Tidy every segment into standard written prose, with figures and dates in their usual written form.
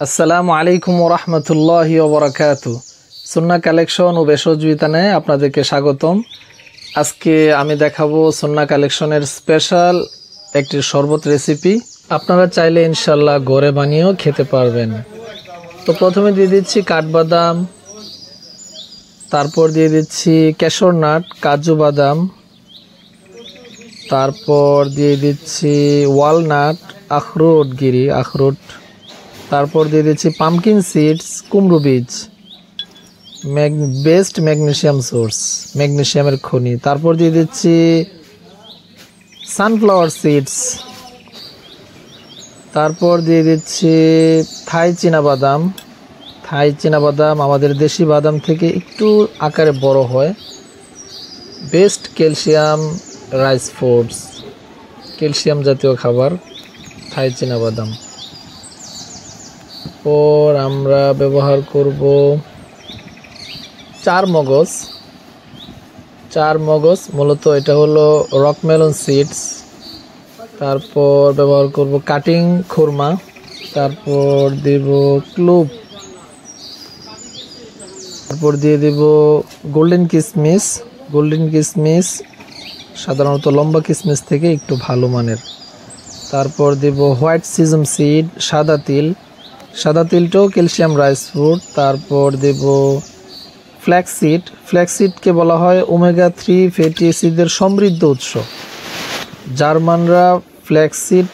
আসসালামু আলাইকুম ওয়া রাহমাতুল্লাহি ওয়া বারাকাতুহু। সুন্নাহ কালেকশন ও ভেষজ বিতানে আপনাদেরকে স্বাগতম। আজকে আমি দেখাবো সুন্নাহ কালেকশনের স্পেশাল একটি শরবত রেসিপি। আপনারা চাইলে ইনশাআল্লাহ ঘরে বানিয়েও খেতে পারবেন। তো প্রথমে দিয়ে দিচ্ছি কাঠবাদাম, তারপর দিয়ে দিচ্ছি কেশর নাট, কাজু বাদাম, তারপর দিয়ে দিচ্ছি ওয়ালনাট, আখরোট, তারপর দিয়ে দিচ্ছি পামকিন সিডস, কুমড়ো বীজ, বেস্ট ম্যাগনেসিয়াম সোর্স, ম্যাগনেসিয়ামের খনি। তারপর দিয়ে দিচ্ছি সানফ্লাওয়ার সিডস, তারপর দিয়ে দিচ্ছি থাই চীনাবাদাম আমাদের দেশি বাদাম থেকে একটু আকারে বড় হয়। Best calcium rice foods, calcium জাতীয় খাবার থাই চীনাবাদাম। পর আমরা ব্যবহার করব চার মগজ, মূলত এটা হলো রক মেলন সিডস। তারপর ব্যবহার করব কাটিং খুরমা, তারপর দেব ক্লুভ, তারপর দিয়ে দেব গোল্ডেন কিসমিস, সাধারণত লম্বা কিসমিস থেকে একটু ভালো মানের। তারপর দেব হোয়াইট সিজম সিড, সাদা তিলটাও ক্যালসিয়াম রাইস ফুড। তারপর দেব ফ্ল্যাক্সিডকে বলা হয় ওমেগা 3 ফ্যাটি অ্যাসিডের সমৃদ্ধ উৎস। জার্মানরা ফ্ল্যাক্সিড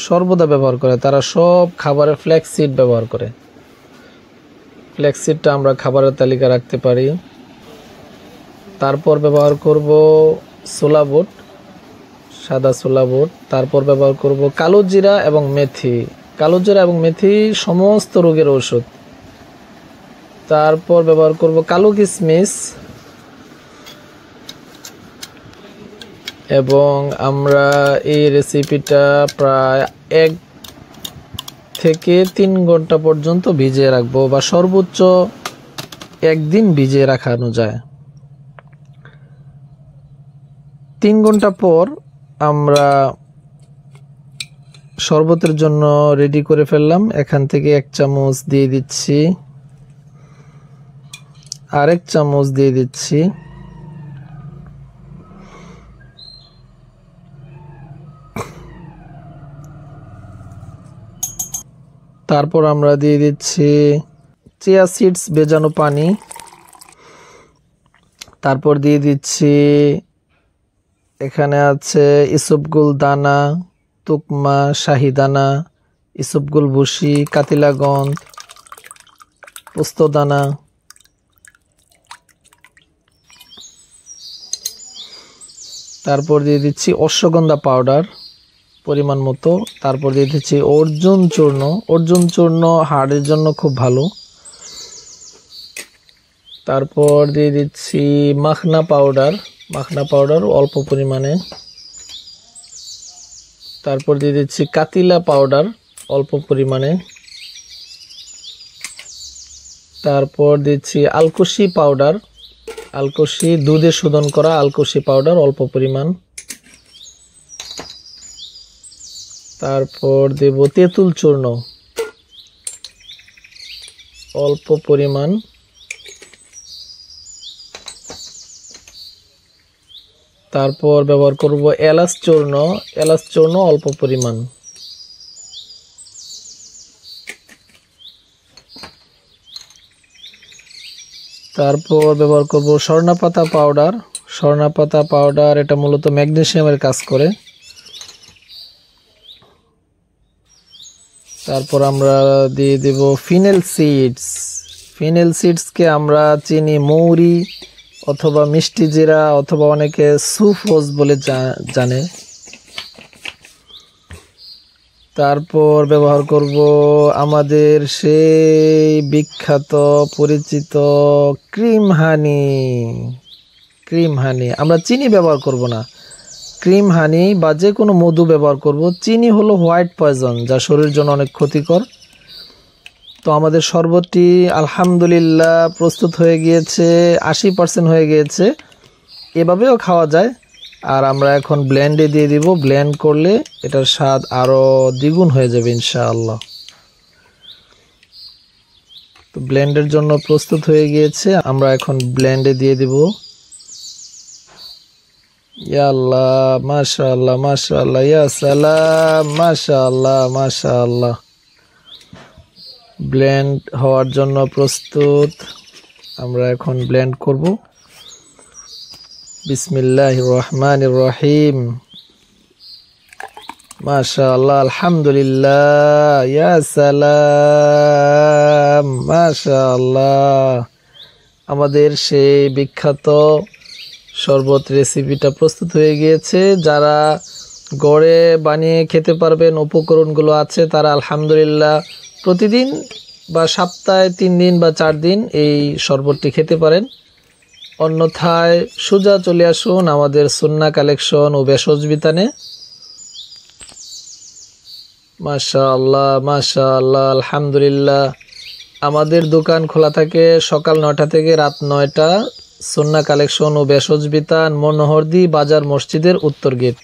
সর্বদা ব্যবহার করে, তারা সব খাবারে ফ্ল্যাক্সিড ব্যবহার করে। ফ্ল্যাক্সিডটা আমরা খাবারের তালিকা রাখতে পারি। তারপর ব্যবহার করব সাদা ছোলা বুট। তারপর ব্যবহার করব কালো জিরা এবং মেথি সমস্ত রোগের ঔষধ। তারপর ব্যবহার করব কালো কিশমিশ, এবং আমরা এই রেসিপিটা প্রায় 1 থেকে 3 ঘন্টা পর্যন্ত ভিজিয়ে রাখবো, বা সর্বোচ্চ 1 দিন ভিজিয়ে রাখানো যায়। 3 ঘন্টা পর আমরা শরবতের জন্য রেডি করে ফেললাম। এখান থেকে 1 চামচ দিয়ে দিচ্ছি, আরেক চামচ দিয়ে দিচ্ছি, তারপর আমরা দিয়ে দিচ্ছি চিয়া সিডস ভেজানো পানি, তারপর দিয়ে দিচ্ছি এখানে আছে ইসবগুল দানা, তুকমা, শাহিদানা, ইসবগুল ভুসি, কাতিলাগন্ধ, পোস্তদানা, তারপর দিয়ে দিচ্ছি অশ্বগন্ধা পাউডার পরিমাণ মতো। তারপর দিয়ে দিচ্ছি অর্জুন চূর্ণ হাড়ের জন্য খুব ভালো। তারপর দিয়ে দিচ্ছি মাখনা পাউডার অল্প পরিমাণে। তারপর দিয়ে দিচ্ছি কাতিলা পাউডার অল্প পরিমাণে। তারপর দিচ্ছি আলকুশি দুধে শোধন করা আলকুশি পাউডার অল্প পরিমাণ। তারপর দেব তেঁতুল চূর্ণ অল্প পরিমাণ। তারপর ব্যবহার করব এলাচ চূর্ণ অল্প পরিমাণ। তারপর ব্যবহার করব স্বর্ণপাতা পাউডার, এটা মূলত ম্যাগনেসিয়ামের কাজ করে। তারপর আমরা দিয়ে দেব ফিনেল সিডসকে আমরা চিনি মৌরি অথবা মিষ্টি জিরা অথবা অনেকে সুফোজ বলে জানে। তারপর ব্যবহার করব আমাদের সেই বিখ্যাত পরিচিত ক্রিম হানি। আমরা চিনি ব্যবহার করব না, ক্রিম হানি বা যে কোনো মধু ব্যবহার করব। চিনি হলো হোয়াইট পয়জন, যা শরীরের জন্য অনেক ক্ষতিকর। তো আমাদের শরবতটি আলহামদুলিল্লাহ প্রস্তুত হয়ে গিয়েছে, 80% হয়ে গিয়েছে। এভাবেও খাওয়া যায়। আর আমরা এখন ব্লেন্ডে দিয়ে দিব, ব্লেন্ড করলে এটার স্বাদ আরও দ্বিগুণ হয়ে যাবে ইনশাআল্লাহ। তো ব্লেন্ডের জন্য প্রস্তুত হয়ে গিয়েছে, আমরা এখন ব্লেন্ডে দিয়ে দিব। ইয়া আল্লাহ, মাশাআল্লাহ মাশাআল্লাহ, ইয়া সালাম, মাশাআল্লাহ মাশাআল্লাহ। ব্লেন্ড হওয়ার জন্য প্রস্তুত, আমরা এখন ব্লেন্ড করব। বিসমিল্লাহির রহমানির রহিম। মাশাআল্লাহ, আলহামদুলিল্লাহ, ইয়া সালাম, মাশাআল্লাহ। আমাদের সেই বিখ্যাত শরবত রেসিপিটা প্রস্তুত হয়ে গিয়েছে। যারা ঘরে বানিয়ে খেতে পারবেন, উপকরণগুলো আছে, তারা আলহামদুলিল্লাহ প্রতিদিন বা সপ্তাহে 3 দিন বা 4 দিন এই শরবতটি খেতে পারেন। অন্যথায় সোজা চলে আসুন আমাদের সুন্নাহ কালেকশন ও ভেষজ বিতানে। মাশাআল্লাহ মাশাআল্লাহ, আলহামদুলিল্লাহ। আমাদের দোকান খোলা থাকে সকাল 9টা থেকে রাত 9টা। সুন্নাহ কালেকশন ও ভেষজ বিতান, মনোহরদী বাজার মসজিদের উত্তর গেট।